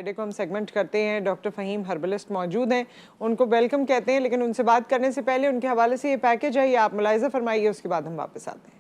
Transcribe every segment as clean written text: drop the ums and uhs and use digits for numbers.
Friday को हम segment करते हैं। डॉक्टर फ़हीम हर्बलिस्ट मौजूद हैं, उनको वेलकम कहते हैं, लेकिन उनसे बात करने से पहले उनके हवाले से ये पैकेज है, ये आप मुलाहिज़ा फरमाइए, उसके बाद हम वापस आते हैं।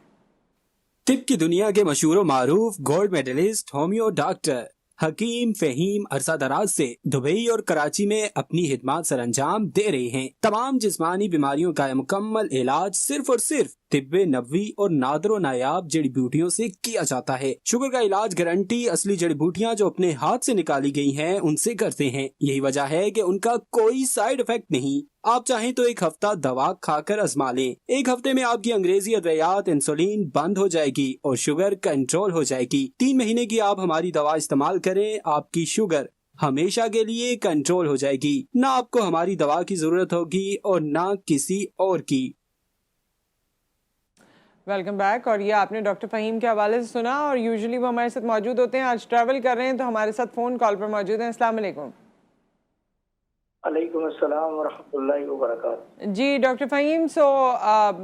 तिब की दुनिया के मशहूर मारूफ गोल्ड मेडलिस्ट होम्यो डॉक्टर हकीम फ़हीम अरसा दराज से दुबई और कराची में अपनी खिदमत सर अंजाम दे रहे हैं। तमाम जिस्मानी बीमारियों का मुकम्मल इलाज सिर्फ और सिर्फ तिब्बे नबवी और नादरो नायाब जड़ी बूटियों से किया जाता है। शुगर का इलाज गारंटी असली जड़ी बूटियाँ जो अपने हाथ से निकाली गई हैं उनसे करते हैं। यही वजह है कि उनका कोई साइड इफेक्ट नहीं। आप चाहें तो एक हफ्ता दवा खाकर आजमा लें। एक हफ्ते में आपकी अंग्रेजी अद्वियात इंसुलिन बंद हो जाएगी और शुगर कंट्रोल हो जाएगी। 3 महीने की आप हमारी दवा इस्तेमाल करें, आपकी शुगर हमेशा के लिए कंट्रोल हो जाएगी। ना आपको हमारी दवा की जरूरत होगी और ना किसी और की। Welcome back. और ये आपने डॉक्टर फ़हीम के हवाले से सुना, और यूजुअली वो हमारे साथ मौजूद होते हैं। आज ट्रैवल कर रहे हैं तो हमारे साथ फ़ोन कॉल पर मौजूद हैं। अस्सलाम वालेकुम। अलैकुम अस्सलाम वरहमतुल्लाहि वबरकातुहू। जी डॉक्टर फ़हीम,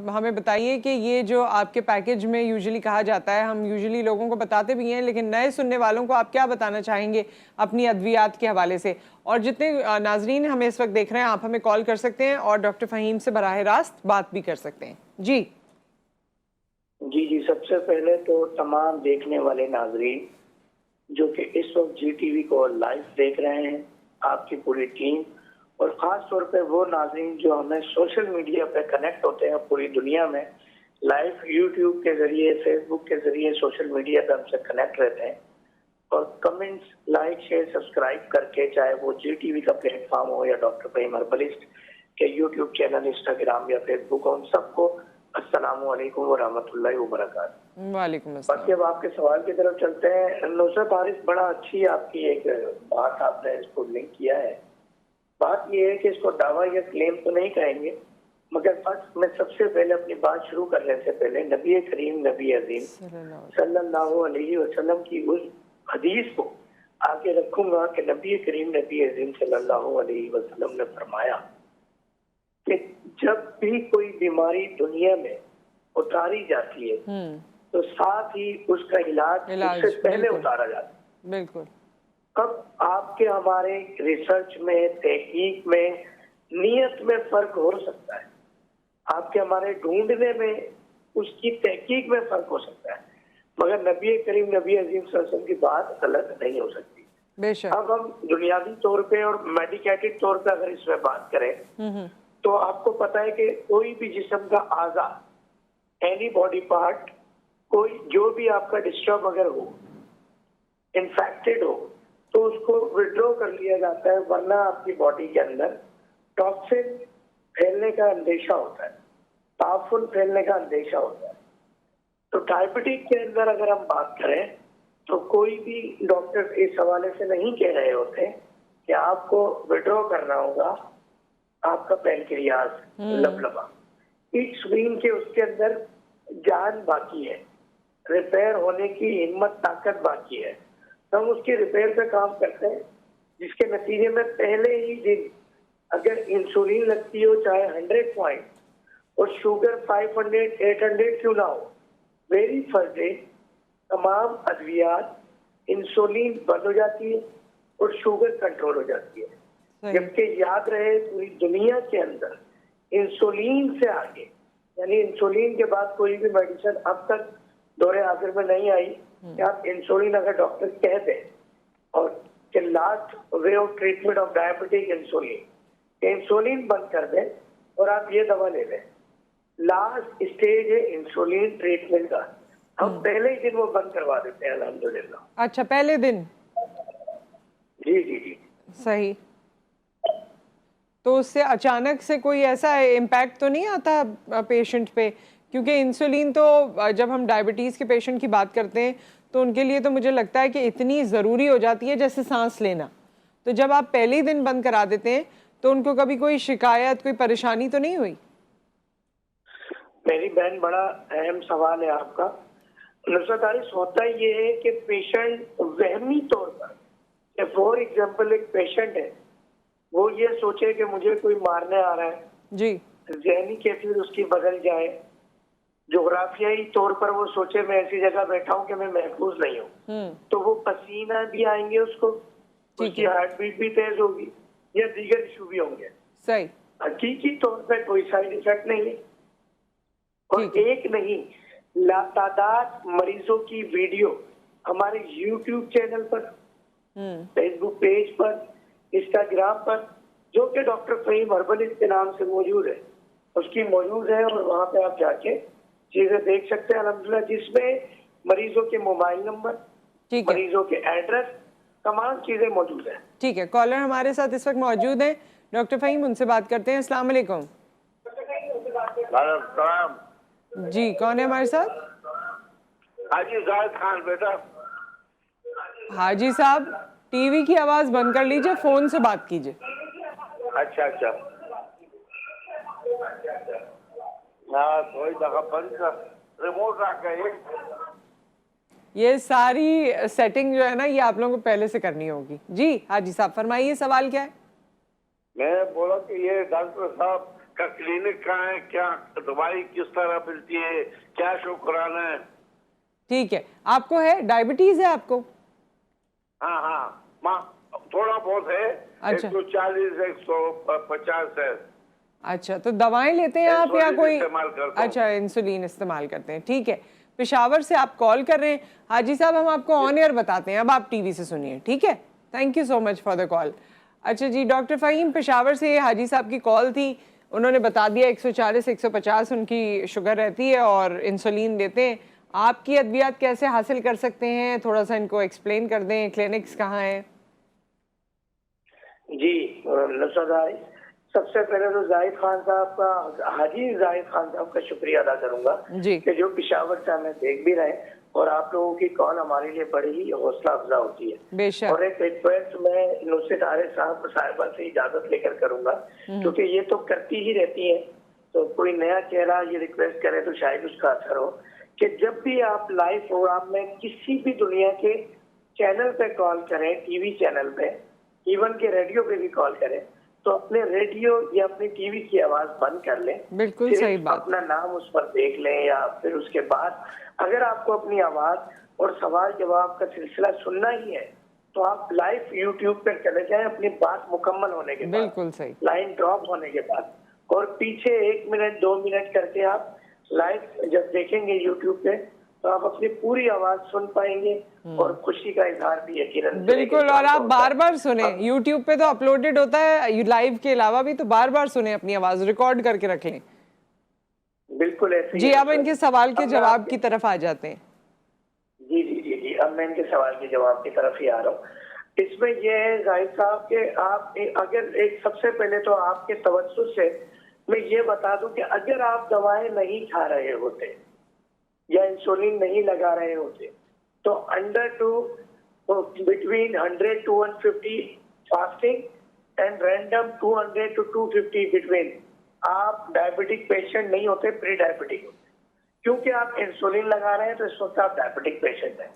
हमें बताइए कि ये जो आपके पैकेज में यूजुअली कहा जाता है, हम यूजुअली लोगों को बताते भी हैं, लेकिन नए सुनने वालों को आप क्या बताना चाहेंगे अपनी अद्वियात के हवाले से? और जितने नाजरीन हमें इस वक्त देख रहे हैं, आप हमें कॉल कर सकते हैं और डॉक्टर फ़हीम से बराह रास्त बात भी कर सकते हैं। जी जी, सबसे पहले तो तमाम देखने वाले नाजरीन जो कि इस वक्त GTV को लाइव देख रहे हैं, आपकी पूरी टीम, और ख़ास तौर पे वो नाज़रीन जो हमें सोशल मीडिया पे कनेक्ट होते हैं पूरी दुनिया में, लाइव यूट्यूब के ज़रिए, फेसबुक के ज़रिए सोशल मीडिया पे हमसे कनेक्ट रहते हैं, और कमेंट्स, लाइक, शेयर, सब्सक्राइब करके, चाहे वो GTV का प्लेटफॉर्म हो या डॉक्टर फ़हीम हर्बलिस्ट के यूट्यूब चैनल, इंस्टाग्राम या फेसबुक हो, उन सबको अस्सलामु अलैकुम व रहमतुल्लाहि व बरकातुहू। वालेकुम अस्सलाम। बाकी अब आपके सवाल की तरफ चलते हैं। नुसरत हारिस, बड़ा अच्छी आपकी एक बात आपने इसको लिंक किया है। बात यह है कि इसको दावा या क्लेम तो नहीं कहेंगे, मगर बस मैं सबसे पहले अपनी बात शुरू करने से पहले नबी करीम, नबी अजीम सल्लल्लाहु अलैहि वसल्लम की उस हदीस को आगे रखूंगा कि नबी करीम, नबी अजीम सल्लल्लाहु अलैहि वसल्लम ने फरमाया कि जब भी कोई बीमारी दुनिया में उतारी जाती है तो साथ ही उसका इलाज उससे पहले उतारा जाता है। बिल्कुल। अब आपके हमारे रिसर्च में, तहकीक में, नियत में फर्क हो सकता है, आपके हमारे ढूंढने में, उसकी तहकीक में फर्क हो सकता है, मगर नबी करीम, नबी अजीम सल्लल्लाहु अलैहि वसल्लम की बात गलत नहीं हो सकती। बेशक। अब हम दुनियावी तौर पे और मेडिकेटेड तौर पे अगर इसमें बात करें तो आपको पता है कि कोई भी जिस्म का आज़ा, एनी बॉडी पार्ट, कोई जो भी आपका डिस्टर्ब अगर हो, इन्फेक्टेड हो, तो उसको विड्रॉ कर लिया जाता है, वरना आपकी बॉडी के अंदर टॉक्सिन फैलने का अंदेशा होता है, ताफुन फैलने का अंदेशा होता है। तो डायबिटिक के अंदर अगर हम बात करें तो कोई भी डॉक्टर इस हवाले से नहीं कह रहे होते कि आपको विड्रॉ करना होगा आपका पैनक्रियाज, लबलबा। इट्स मीन के उसके अंदर जान बाकी है, रिपेयर होने की हिम्मत, ताकत बाकी है। तो हम उसकी रिपेयर पे काम करते हैं, जिसके नतीजे में पहले ही दिन अगर इंसुलिन लगती हो, चाहे 100 पॉइंट, और शुगर 500, 800 क्यों ना हो, वेरी फर्स्ट डे तमाम अद्वियात, इंसुलिन बंद हो जाती है और शुगर कंट्रोल हो जाती है। जबकि याद रहे, पूरी दुनिया के अंदर इंसुलिन से आगे, यानी इंसुलिन के बाद कोई भी मेडिसिन अब तक दौरे आखिर में नहीं आई कि आप इंसुलिन अगर डॉक्टर कह दें और कि last way of treatment of diabetic insulin बंद कर दें और आप ये दवा ले लें, लास्ट स्टेज है इंसुलिन ट्रीटमेंट का, हम पहले ही दिन वो बंद करवा देते हैं अल्हम्दुलिल्लाह। अच्छा, पहले दिन? जी। सही। तो उससे अचानक से कोई ऐसा इम्पैक्ट तो नहीं आता पेशेंट पे? क्योंकि इंसुलिन तो जब हम डायबिटीज़ के पेशेंट की बात करते हैं तो उनके लिए तो मुझे लगता है कि इतनी ज़रूरी हो जाती है जैसे सांस लेना। तो जब आप पहले ही दिन बंद करा देते हैं तो उनको कभी कोई शिकायत, कोई परेशानी तो नहीं हुई? मेरी बहन, बड़ा अहम सवाल है आपका। नुसरत हारिस, होता ये है कि पेशेंट वहमी तौर पर, फॉर एग्जाम्पल एक पेशेंट है, वो ये सोचे कि मुझे कोई मारने आ रहा है जी, ज़हनी कैफियत उसकी बदल जाए, जोग्राफियाई तौर पर वो सोचे मैं ऐसी जगह बैठा हूँ कि मैं महफूज नहीं हूँ, तो वो पसीना भी आएंगे उसको, ठीक उसकी है। हार्ट बीट भी तेज होगी या दीगर इशू भी होंगे। सही। हकीकी तौर पे कोई साइड इफेक्ट नहीं है। और ठीक है। एक नहीं, लातादाद मरीजों की वीडियो हमारे YouTube चैनल पर, फेसबुक पेज पर, इंस्टाग्राम पर, जो कि डॉक्टर फहीम हर्बलिस्ट के नाम से मौजूद है, उसकी मौजूद है। और वहां पे आप जाके चीजें देख सकते हैं अल्हम्दुलिल्लाह, जिसमें मरीजों के मोबाइल नंबर, ठीक है। मरीजों के एड्रेस, तमाम चीजें मौजूद है। ठीक है, कॉलर हमारे साथ इस वक्त मौजूद हैं, डॉक्टर फहीम, उनसे बात करते हैं। अस्सलाम वालेकुम। जी, कौन है हमारे साथ? हाजी जाहिद खान बेटा। हाजी साहब, टीवी की आवाज बंद कर लीजिए, फोन से बात कीजिए। अच्छा अच्छा, हाँ थोड़ी दफा बंद कर, रिमोट रख गए। ये सारी सेटिंग जो है ना, ये आप लोगों को पहले से करनी होगी। जी हाजी साहब, फरमाइए, सवाल क्या है? मैं बोला कि ये डॉक्टर साहब का क्लिनिक कहाँ है, क्या दवाई किस तरह मिलती है, क्या शुक्राना है? ठीक है, आपको है डायबिटीज है आपको? हाँ हाँ माँ, थोड़ा बहुत है। अच्छा। 140 150 है। अच्छा, तो दवाएं लेते हैं आप या इंसुलिन कोई? इस्तेमाल करता हूँ। अच्छा, इंसुलिन इस्तेमाल करते हैं। ठीक है, पेशावर से आप कॉल कर रहे हैं हाजी साहब, हम आपको ऑन एयर बताते हैं, अब आप टीवी से सुनिए। ठीक है, thank you so much for the call. अच्छा जी, डॉक्टर फहीम, पेशावर से हाजी साहब की कॉल थी, उन्होंने बता दिया 140 150 उनकी शुगर रहती है और इंसुलिन देते हैं। आपकी अद्वियात कैसे हासिल कर सकते हैं, थोड़ा सा इनको एक्सप्लेन कर दें, क्लिनिक्स कहाँ हैं? जी नुसरत भाई, सबसे पहले तो जाहिद खान साहब का, हाजी जाहिद खान साहब का शुक्रिया अदा करूंगा जी। कि जो पेशावर से हमें देख भी रहे हैं, और आप लोगों की कॉल हमारे लिए बड़ी ही हौसला अफजा होती है। बेशक। और एक रिक्वेस्ट मैं नुसरत आरिफ साहब साहिबा से इजाजत लेकर करूंगा, क्योंकि ये तो करती ही रहती है, तो कोई नया चेहरा ये रिक्वेस्ट करे तो शायद उसका असर हो, कि जब भी आप लाइव प्रोग्राम में किसी भी दुनिया के चैनल पे कॉल करें, टीवी चैनल पे, इवन के रेडियो पे भी कॉल करें, तो अपने रेडियो या अपनी टीवी की आवाज बंद कर लें। बिल्कुल सिर्फ सही बात। अपना नाम उस पर देख लें, या फिर उसके बाद अगर आपको अपनी आवाज और सवाल जवाब का सिलसिला सुनना ही है, तो आप लाइव यूट्यूब पर चले जाएं अपनी बात मुकम्मल होने के बाद, बिल्कुल सही। लाइन ड्रॉप होने के बाद, और पीछे 1 मिनट 2 मिनट करके आप लाइव जब देखेंगे यूट्यूब पे, तो आप अपनी पूरी आवाज सुन पाएंगे और खुशी का इजहार भी यकीनन बिल्कुल। और आप बार बार सुने, यूट्यूब पे तो अपलोडेड होता है लाइव के अलावा भी, तो बार बार सुने, अपनी आवाज रिकॉर्ड करके रख लें। बिल्कुल ऐसे जी, अब इनके सवाल के जवाब की तरफ आ जाते हैं। जी जी जी जी, अब मैं इनके सवाल के जवाब की तरफ ही आ रहा हूँ। इसमें यह है जाहिद साहब के, आप अगर एक सबसे पहले तो आपके तवज्जुह से मैं ये बता दूं कि अगर आप दवाएं नहीं खा रहे होते या इंसुलिन नहीं लगा रहे होते, तो under between 100 to 150 fasting and random 200 to 250 between, आप डायबिटिक पेशेंट नहीं होते, प्री डायबिटिक होते। क्योंकि आप इंसुलिन लगा रहे हैं तो इस वक्त आप डायबिटिक पेशेंट हैं।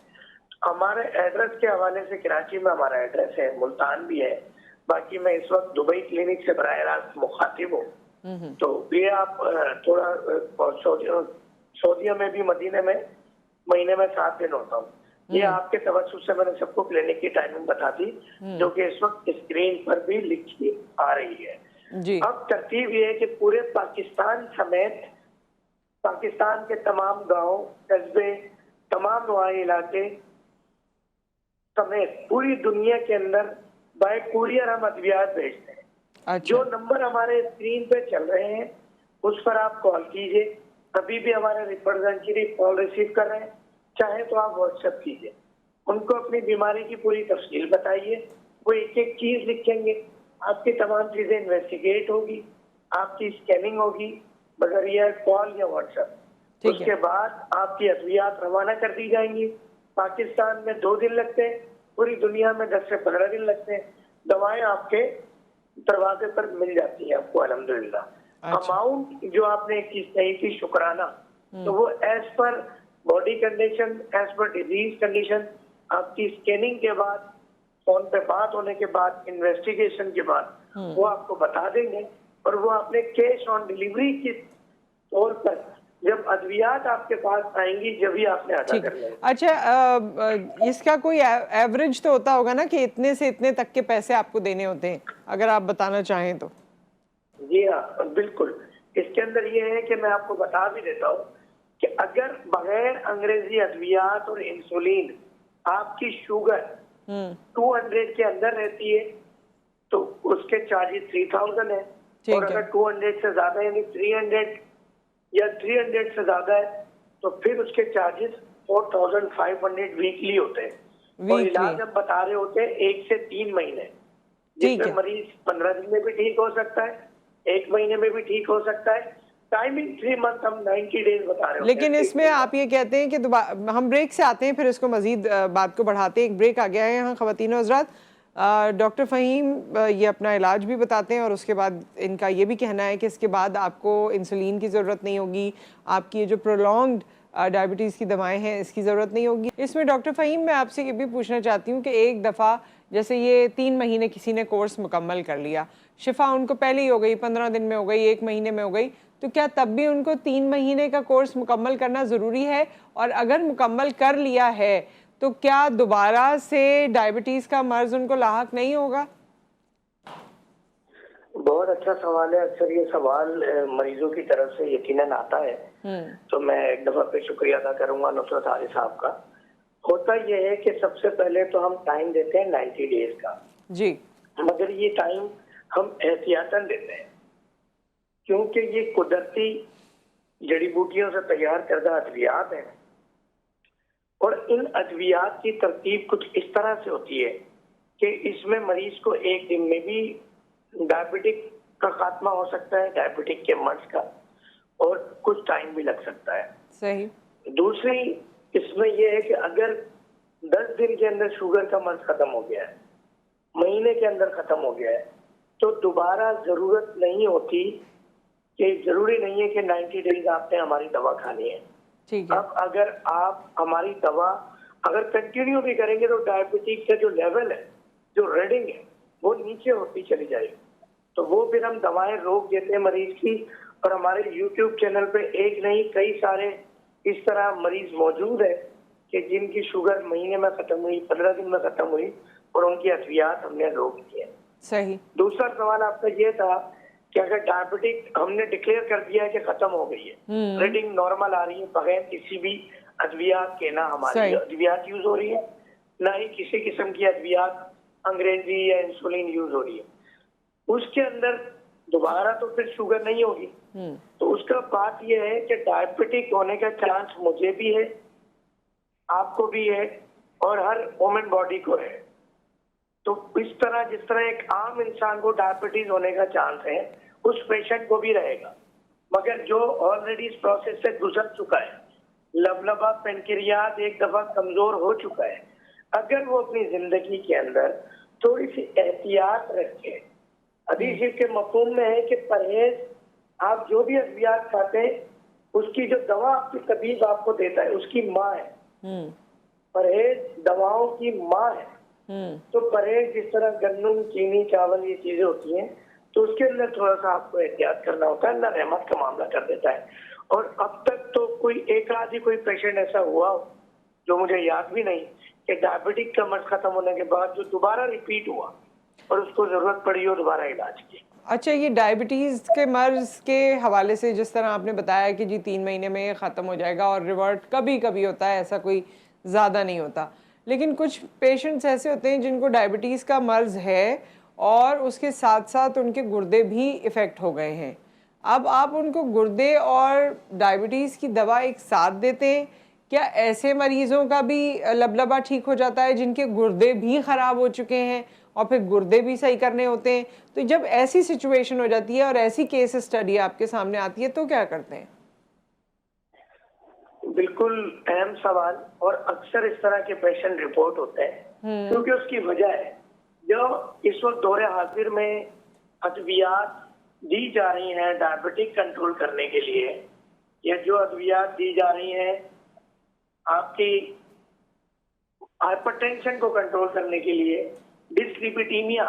हमारे एड्रेस के हवाले से कराची में हमारा एड्रेस है, मुल्तान भी है, बाकी मैं इस वक्त दुबई क्लिनिक से बराह रास्त मुखातिब हूँ। तो ये आप थोड़ा सऊदीया में भी, मदीने में महीने में 7 दिन होता हूँ। ये आपके तवज्जुह से मैंने सबको क्लिनिक की टाइमिंग बता दी, जो कि इस वक्त स्क्रीन पर भी लिखी आ रही है। जी। अब तरतीब ये है कि पूरे पाकिस्तान समेत पाकिस्तान के तमाम गांव, कस्बे, तमाम नुआई इलाके समेत पूरी दुनिया के अंदर बाय कुरियर हम अद्वियात भेजते हैं। अच्छा। जो नंबर हमारे स्क्रीन पे चल रहे हैं उस पर आप कॉल कीजिए। कभी भी हमारे रिप्रेजेंटेटिव कॉल रिसीव कर रहे हैं, चाहे तो आप व्हाट्सएप कीजिए, उनको अपनी बीमारी की पूरी तफसील बताइए, वो एक एक चीज लिखेंगे, आपकी तमाम चीजें इन्वेस्टिगेट होगी, आपकी स्कैनिंग होगी, मगर यह कॉल या व्हाट्सएप। उसके बाद आपकी अद्वियात रवाना कर दी जाएंगी। पाकिस्तान में 2 दिन लगते हैं, पूरी दुनिया में 10 से 15 दिन लगते हैं। दवाएं आपके दरवाजे पर मिल जाती है आपको अल्हम्दुलिल्लाह। अच्छा। अमाउंट जो आपने एक चीज कही थी शुक्राना, तो वो as per body condition, as per disease condition, आपकी स्कैनिंग के बाद, फोन पे बात होने के बाद, इन्वेस्टिगेशन के बाद वो आपको बता देंगे, और वो अपने कैश ऑन डिलीवरी के तौर पर जब अद्वियात आपके पास आएंगी जब भी आपने अदा ठीक करना है। है। अच्छा, इसका कोई एवरेज तो होता होगा ना कि इतने से इतने तक के पैसे आपको देने होते हैं, अगर आप बताना चाहें तो? जी हाँ, बिल्कुल। इसके अंदर ये है कि मैं आपको बता भी देता हूँ कि अगर बगैर अंग्रेजी अद्वियात और इंसुलिन आपकी शुगर 200 के अंदर रहती है तो उसके चार्जेस 3000 है, ठीक और है। अगर 200 से ज्यादा यानी 300 या 300 से ज्यादा है तो फिर उसके चार्जेस 4500 वीकली होते हैं। और वीकली, इलाज हम बता रहे होते हैं 1 से 3 महीने, ठीक जिसमें है। मरीज 15 दिन में भी ठीक हो सकता है, 1 महीने में भी ठीक हो सकता है। टाइमिंग 3 मंथ, हम 90 डेज बता रहे होते लेकिन हैं। इसमें आप ये कहते हैं कि दोबारा हम ब्रेक से आते हैं, फिर इसको मजीद बात को बढ़ाते हैं। एक ब्रेक आ गया है यहाँ ख़वातीन और हज़रात। डॉक्टर फ़हीम ये अपना इलाज भी बताते हैं और उसके बाद इनका ये भी कहना है कि इसके बाद आपको इंसुलिन की ज़रूरत नहीं होगी, आपकी ये जो प्रोलॉन्ग्ड डायबिटीज़ की दवाएं हैं इसकी ज़रूरत नहीं होगी। इसमें डॉक्टर फ़हीम मैं आपसे ये भी पूछना चाहती हूँ कि एक दफ़ा जैसे ये 3 महीने किसी ने कोर्स मुकम्मल कर लिया, शिफा उनको पहले ही हो गई, 15 दिन में हो गई, 1 महीने में हो गई, तो क्या तब भी उनको 3 महीने का कोर्स मुकम्मल करना ज़रूरी है? और अगर मुकम्मल कर लिया है तो क्या दोबारा से डायबिटीज़ का मर्ज़ उनको लाहक नहीं होगा? बहुत अच्छा सवाल है। अक्सर ये सवाल मरीजों की तरफ से यकीनन आता है, तो मैं एक दफा फिर शुक्रिया अदा करूंगा नुसरत हारी साहब का। होता यह है कि सबसे पहले तो हम टाइम देते हैं 90 डेज का जी, मगर ये टाइम हम एहतियातन देते हैं क्योंकि ये कुदरती जड़ी बूटियों से तैयार करदा अद्वियात हैं और इन अद्वियात की तरतीब कुछ इस तरह से होती है कि इसमें मरीज को एक दिन में भी डायबिटिक का खात्मा हो सकता है, डायबिटिक के मर्ज का, और कुछ टाइम भी लग सकता है। सही। दूसरी इसमें यह है कि अगर 10 दिन के अंदर शुगर का मर्ज खत्म हो गया है, महीने के अंदर खत्म हो गया है, तो दोबारा जरूरत नहीं होती कि जरूरी नहीं है कि 90 डेज आपने हमारी दवा खानी है। ठीक है। अब अगर आप हमारी दवा अगर कंटिन्यू भी करेंगे तो डायबिटीज का जो लेवल है, जो रीडिंग है, वो नीचे होती चली जाएगी, तो वो फिर हम दवाएं रोक देते हैं मरीज की। और हमारे YouTube चैनल पे एक नहीं कई सारे इस तरह मरीज मौजूद है कि जिनकी शुगर महीने में खत्म हुई, 15 दिन में खत्म हुई और उनकी अद्वियात हमने रोक दी है। सही। दूसरा सवाल आपका ये था कि अगर डायबिटिक हमने डिक्लेयर कर दिया है कि खत्म हो गई है, रीडिंग नॉर्मल आ रही है, बगैर किसी भी अद्वियात के, ना हमारी अद्वियात यूज हो रही है ना ही किसी किस्म की अद्वियात अंग्रेजी या इंसुलिन यूज हो रही है, उसके अंदर दोबारा तो फिर शुगर नहीं होगी। तो उसका बात यह है कि डायबिटिक होने का चांस मुझे भी है, आपको भी है और हर वुमेन बॉडी को है। तो इस तरह जिस तरह एक आम इंसान को डायबिटीज होने का चांस है, उस पेशेंट को भी रहेगा। मगर जो ऑलरेडी इस प्रोसेस से गुजर चुका है, लबलबा पेनक्रियाज एक दफा कमजोर हो चुका है, अगर वो अपनी जिंदगी के अंदर थोड़ी सी एहतियात रखे, हदीस के मफहूम में है कि परहेज, आप जो भी अद्वियात खाते हैं उसकी जो दवा आपकी तबीब आपको देता है उसकी माँ है। परहेज दवाओं की माँ है। तो परहेज जिस तरह गन्नम, चीनी, चावल ये चीजें होती हैं, तो उसके अंदर थोड़ा सा आपको एहतियात करना होता है। अल्लाह रहमत का मामला कर देता है। और अब तक तो कोई एक आध ही कोई पेशेंट ऐसा हुआ हो, जो मुझे याद भी नहीं, कि डायबिटिक का मर्ज खत्म होने के बाद जो दोबारा रिपीट हुआ और उसको जरूरत पड़ी हो दोबारा इलाज की। अच्छा, ये डायबिटीज़ के मर्ज़ के हवाले से जिस तरह आपने बताया कि जी 3 महीने में ये ख़त्म हो जाएगा और रिवर्ट कभी कभी होता है, ऐसा कोई ज़्यादा नहीं होता, लेकिन कुछ पेशेंट्स ऐसे होते हैं जिनको डायबिटीज़ का मर्ज़ है और उसके साथ साथ उनके गुर्दे भी इफ़ेक्ट हो गए हैं। अब आप उनको गुर्दे और डायबिटीज़ की दवा एक साथ देते हैं, क्या ऐसे मरीज़ों का भी लबलबा ठीक हो जाता है जिनके गुर्दे भी ख़राब हो चुके हैं और फिर गुर्दे भी सही करने होते हैं? तो जब ऐसी सिचुएशन हो जाती है और ऐसी केस स्टडी आपके सामने आती है तो क्या करते हैं? बिल्कुल अहम सवाल, और अक्सर इस तरह के पेशेंट रिपोर्ट होते हैं क्योंकि उसकी वजह है जो इस वक्त दौरे हाजिर में अद्वियात दी जा रही हैं डायबिटिक कंट्रोल करने के लिए, या जो अद्वियात दी जा रही हैं आपकी हाइपरटेंशन को कंट्रोल करने के लिए, डिस्लिपिडीमिया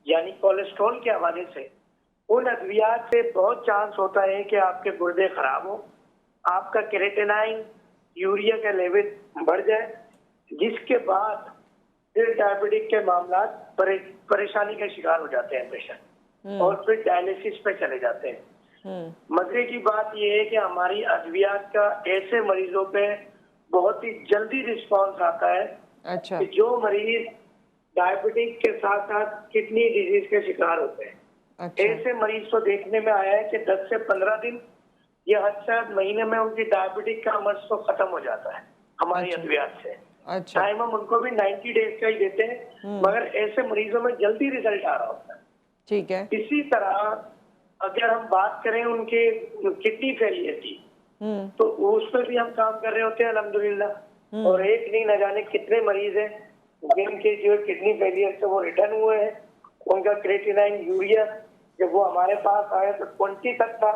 यानी कोलेस्ट्रॉल के हवाले से, उन अद्वियात से बहुत चांस होता है कि आपके गुर्दे खराब हो आपका क्रेटिनाइन, यूरिया का लेवल बढ़ जाए, जिसके बाद फिर डायबिटिक के मामला परेशानी का शिकार हो जाते हैं पेशेंट और फिर डायलिसिस पे चले जाते हैं। मजे की बात यह है कि हमारी अद्वियात का ऐसे मरीजों पे बहुत ही जल्दी रिस्पांस आता है अच्छा कि जो मरीज डायबिटिक के साथ साथ किडनी डिजीज के शिकार होते हैं, अच्छा ऐसे मरीज को देखने में आया है कि 10 से 15 दिन या हद से हद महीने में उनकी डायबिटिक का मर्ज तो खत्म हो जाता है हमारी अच्छा। अद्वियात से। अच्छा टाइम हम उनको भी 90 डेज का ही देते हैं, मगर ऐसे मरीजों में जल्दी रिजल्ट आ रहा होता है। ठीक है। इसी तरह अगर हम बात करें उनके किडनी फेलियर की, तो उस पर भी हम काम कर रहे होते हैं अल्हम्दुलिल्लाह। और एक नहीं न जाने कितने मरीज हैं जिनके जो किडनी फेलियर से वो रिटर्न हुए हैं। उनका क्रेटिनाइन, यूरिया जब वो हमारे पास आए तो 20 तक था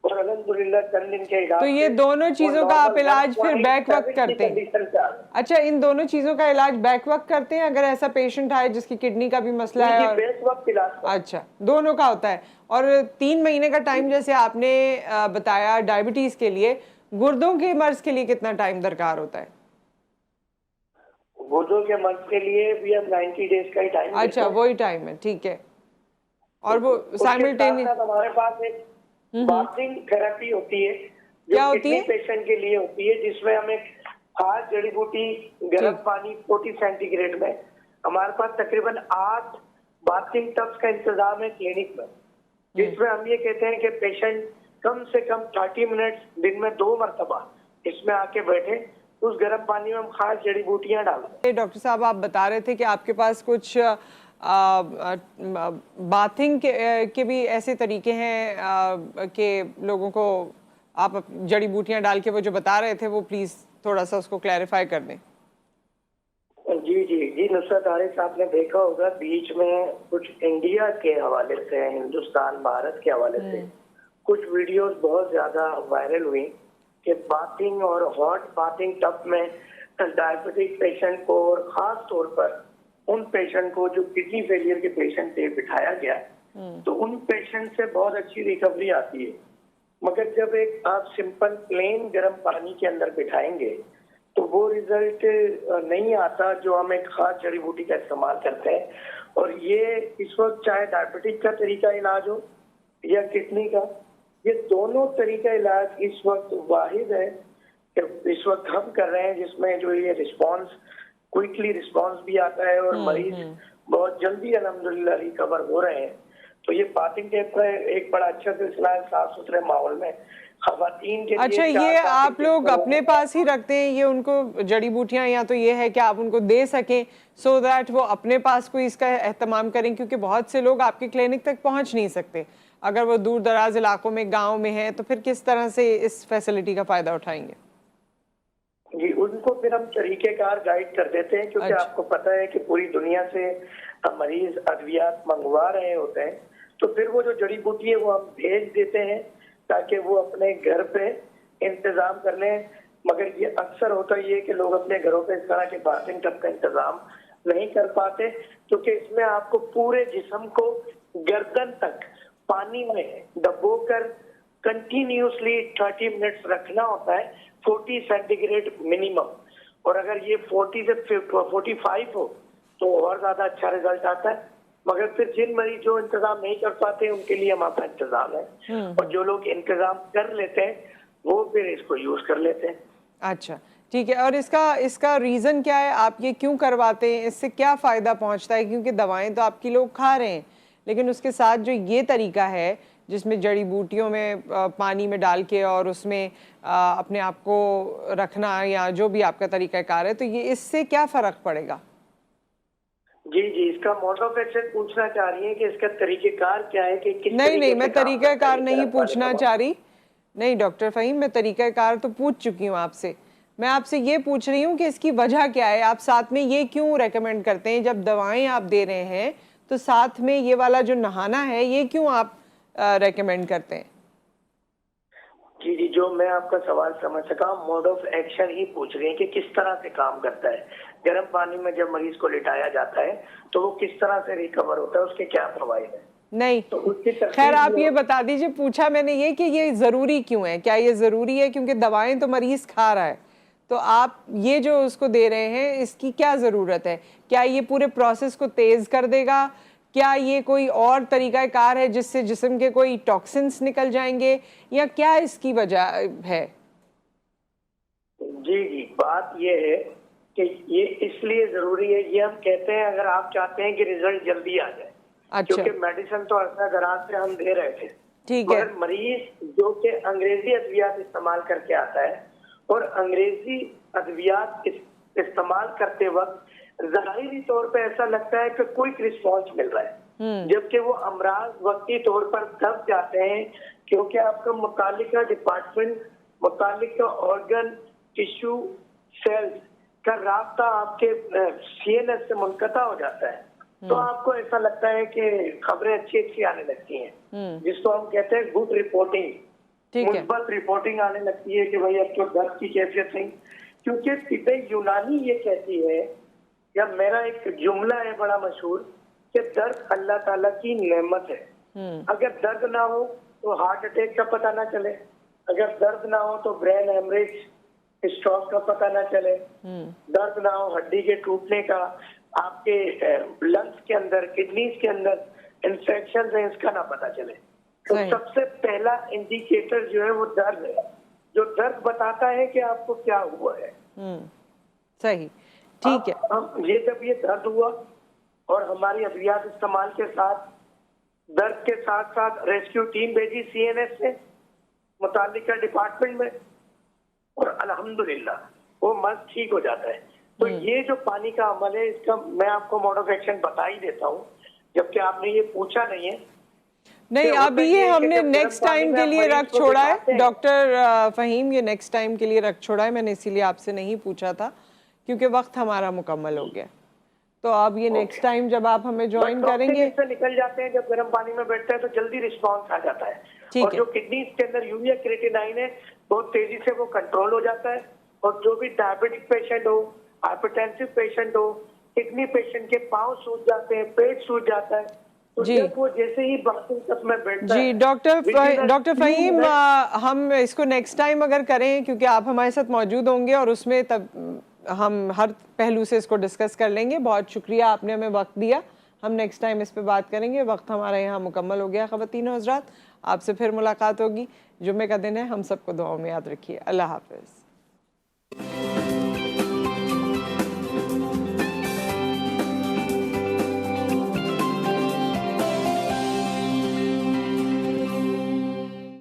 और अल्हम्दुलिल्लाह चंद दिन के इलाज तो ये से दोनों चीजों वो का आप normal इलाज फिर 1.7 बैक वक्त की करते हैं? कंडीशन से आ गए। अच्छा, इन दोनों चीजों का इलाज बैक वक्त करते हैं अगर ऐसा पेशेंट आए जिसकी किडनी का भी मसला है? जी, और बेस वक्त इलाज करते हैं। अच्छा, दोनों का होता है। और 3 महीने का टाइम जैसे आपने बताया डायबिटीज के लिए, गुर्दों के मर्ज के लिए कितना टाइम दरकार होता है? गुर्दों के मर्ज के लिए भी हम 90 डेज का ही टाइम देते अच्छा, हैं। वही टाइम है, ठीक है। और वो उसके साइमल्टेनियस साथ-साथ हमारे पास एक बाथिंग थेरेपी होती है क्या जो होती किडनी है? पेशेंट के लिए होती है, जिसमें हम एक खास जड़ी बूटी गर्म ठीक। पानी 40 सेंटीग्रेड में, हमारे पास तकरीबन 8 बाथिंग टब्स का इंतजाम है क्लिनिक में, जिसमें हम ये कहते हैं कि पेशेंट कम से कम 30 मिनट दिन में 2 मरतबा इसमें आके बैठे, उस गर्म पानी में हम खास जड़ी बूटियां डालते हैं। डॉक्टर साहब आप बता रहे थे कि आपके पास कुछ बाथिंग के भी ऐसे तरीके हैं कि लोगों को आप जड़ी बूटियां डाल के, वो जो बता रहे थे वो प्लीज थोड़ा सा उसको क्लैरिफाई कर दें। जी जी जी, नुसरत आरिफ साहब ने देखा होगा बीच में कुछ इंडिया के हवाले से, हिंदुस्तान भारत के हवाले से कुछ वीडियोस बहुत ज्यादा वायरल हुई कि बाथिंग और हॉट बाथिंग टब में डायबिटिक पेशेंट को और खास तौर पर उन पेशेंट को जो किडनी फेलियर के पेशेंट थे बिठाया गया, तो उन पेशेंट से बहुत अच्छी रिकवरी आती है। मगर जब एक आप सिंपल प्लेन गर्म पानी के अंदर बिठाएंगे तो वो रिजल्ट नहीं आता जो हम एक खास जड़ी बूटी का इस्तेमाल करते हैं। और ये इस वक्त चाहे डायबिटिक का तरीका इलाज हो या किडनी का, ये दोनों तरीका इलाज इस वक्त वाहिद है कि इस वक्त हम कर रहे हैं, जिसमें जो ये रिस्पांस क्विकली रिस्पांस भी आता है और मरीज बहुत जल्दी अल्हम्दुलिल्लाह रिकवर हो रहे हैं। तो ये बाथिंग टेप का एक बड़ा अच्छा सिलसिला है साफ सुथरे माहौल में खवातीन के लिए। अच्छा, ये आप लोग अपने पास ही रखते हैं ये उनको जड़ी बूटियां, या तो ये है कि आप उनको दे सकें सो दैट वो अपने पास कोई इसका एहतमाम करें? क्योंकि बहुत से लोग आपके क्लिनिक तक पहुंच नहीं सकते, अगर वो दूर दराज इलाकों में, गाँव में है, तो फिर किस तरह से इस फैसिलिटी का फायदा उठाएंगे? जी, उनको फिर हम तरीकेकार गाइड कर देते हैं, क्योंकि अच्छा। आपको पता है कि पूरी दुनिया से मरीज अद्वियात मंगवा रहे होते हैं, तो फिर वो जो जड़ी बूटी है वो हम भेज देते हैं ताकि वो अपने घर पे इंतजाम कर लें। मगर ये अक्सर होता ये है कि लोग अपने घरों पे इस तरह के बाथिंग टब का इंतजाम नहीं कर पाते, क्योंकि इसमें आपको पूरे जिस्म को गर्दन तक पानी में डुबोकर कंटिन्यूसली 30 मिनट्स रखना होता है, 40 सेंटीग्रेड मिनिमम। और अगर ये 40 से 45 हो तो और ज्यादा अच्छा रिजल्ट आता है। मगर फिर जिन मरीज जो इंतजाम नहीं कर पाते उनके लिए हमारा इंतजाम है, और जो लोग इंतजाम कर लेते हैं वो फिर इसको यूज कर लेते हैं। अच्छा, ठीक है। और इसका रीज़न क्या है? आप ये क्यों करवाते हैं? इससे क्या फ़ायदा पहुंचता है? क्योंकि दवाएं तो आपकी लोग खा रहे हैं, लेकिन उसके साथ जो ये तरीका है जिसमें जड़ी बूटियों में पानी में डाल के और उसमें अपने आप को रखना, या जो भी आपका तरीक़ाकार है, तो ये इससे क्या फ़र्क पड़ेगा? जी जी, इसका मोड ऑफ एक्शन पूछना चाह रही है कि इसका तरीकेकार क्या है कि किस नहीं तरीके नहीं, से मैं काम करता तरीक़ाकार है नहीं गर्म पानी पूछना का चाह रही। नहीं डॉक्टर फ़हीम, मैं तरीक़ाकार तो पूछ चुकी हूँ आपसे। मैं आपसे ये पूछ रही हूँ कि इसकी वजह क्या है? आप साथ में ये क्यों रेकमेंड करते हैं? जब दवाएं आप दे रहे हैं तो साथ में ये वाला जो नहाना है ये क्यों आप रेकमेंड करते हैं? जी जी, जो मैं आपका सवाल समझ सका, मोड ऑफ एक्शन ही पूछ रही है कि किस तरह से काम करता है। गर्म पानी में जब मरीज को लिटाया जाता है तो वो किस तरह से रिकवर होता है, उसके क्या फवायद है? नहीं, तो उसकी खैर आप तरकीब ये बता दीजिए, पूछा मैंने ये कि ये ज़रूरी क्यों है? क्या ये ज़रूरी है क्योंकि दवाएं तो मरीज़ खा रहा है, तो आप ये जो उसको दे रहे हैं इसकी क्या ज़रूरत है? क्या ये पूरे प्रोसेस को तेज़ कर देगा? क्या ये कोई और तरीक़ाकार है जिससे जिस्म के कोई टॉक्सिन्स निकल जाएंगे, या क्या इसकी वजह है? जी जी, बात ये है कि ये इसलिए जरूरी है, ये हम कहते हैं अगर आप चाहते हैं कि रिजल्ट जल्दी आ जाए, अच्छा, क्योंकि मेडिसिन तो अरसा दराज से हम दे रहे थे, ठीक है। मगर मरीज जो कि अंग्रेजी अद्वियात इस्तेमाल करके आता है और अंग्रेजी अद्वियात इस्तेमाल करते वक्त ज़ाहिरी तौर पे ऐसा लगता है कि क्विक रिस्पॉन्स मिल रहा है, जबकि वो अमराज वक्ती तौर पर दब जाते हैं, क्योंकि आपका मुतालिका डिपार्टमेंट, मुतालिका ऑर्गन, टिश्यू, सेल्स का रास्ता आपके सीएनएस से मुनक़ता हो जाता है। तो आपको ऐसा लगता है कि खबरें अच्छी अच्छी आने लगती हैं, जिसको हम कहते हैं गुड रिपोर्टिंग, ठीक है। मुस्बत रिपोर्टिंग आने लगती है कि भाई अब तो दर्द की कैफियत नहीं, क्योंकि तिब्बे यूनानी ये कहती है, या मेरा एक जुमला है बड़ा मशहूर, कि दर्द अल्लाह ताला की नेमत है। अगर दर्द ना हो तो हार्ट अटैक का पता ना चले, अगर दर्द ना हो तो ब्रेन हेमरेज, स्ट्रोक का पता ना चले, दर्द ना हो हड्डी के टूटने का, आपके लंग्स के अंदर, किडनीज के अंदर इन्फेक्शन है इसका ना पता चले। तो सही। सबसे पहला इंडिकेटर जो है वो दर्द है, जो दर्द बताता है कि आपको क्या हुआ है। सही, ठीक है। हम ये जब ये दर्द हुआ और हमारी अद्वियात इस्तेमाल के साथ दर्द के साथ साथ रेस्क्यू टीम भेजी सीएनएस से मुतालिका डिपार्टमेंट में, और अल्हम्दुलिल्लाह वो मर्ज ठीक हो जाता है। तो ये जो पानी का अमल है, इसका मैं आपको मोड ऑफ एक्शन बता ही देता हूँ, जबकि आपने ये पूछा नहीं है। नहीं, तो अभी होता ये है कि हमने जब गर्म नेक्स्ट पानी टाइम में के आप लिए मरीज रख को छोड़ा दिखाते है हैं। डॉक्टर फहीम, ये नेक्स्ट टाइम के लिए रख छोड़ा है मैंने, इसीलिए आपसे नहीं पूछा था क्योंकि वक्त हमारा मुकम्मल हो गया। तो अब ये नेक्स्ट टाइम जब आप हमें ज्वाइन करेंगे, से निकल जाते हैं, जब गर्म पानी में बैठते हैं तो जल्दी रिस्पॉन्स आ जाता है, ठीक और है। जो किडनीज के अंदर यूरिया क्रिएटिनाइन है बहुत तेजी से वो कंट्रोल हो जाता है। और जो भी डायबिटिक पेशेंट हो, हाइपरटेंसिव पेशेंट हो, किडनी पेशेंट के पाँव सूज जाते हैं, पेट सूज जाता है, तो जी। जब वो जैसे ही बाथरूम तक में बैठता जी है, डॉक्टर फहीम, हम इसको नेक्स्ट टाइम अगर करें, क्योंकि आप हमारे साथ मौजूद होंगे और उसमें तब हम हर पहलू से इसको डिस्कस कर लेंगे। बहुत शुक्रिया, आपने हमें वक्त दिया। हम नेक्स्ट टाइम इस पे बात करेंगे। वक्त हमारा यहाँ मुकम्मल हो गया। ख़वातीन और हज़रात, आपसे फिर मुलाकात होगी। जुम्मे का दिन है, हम सबको दुआओं में याद रखिए। अल्लाह हाफ़िज़।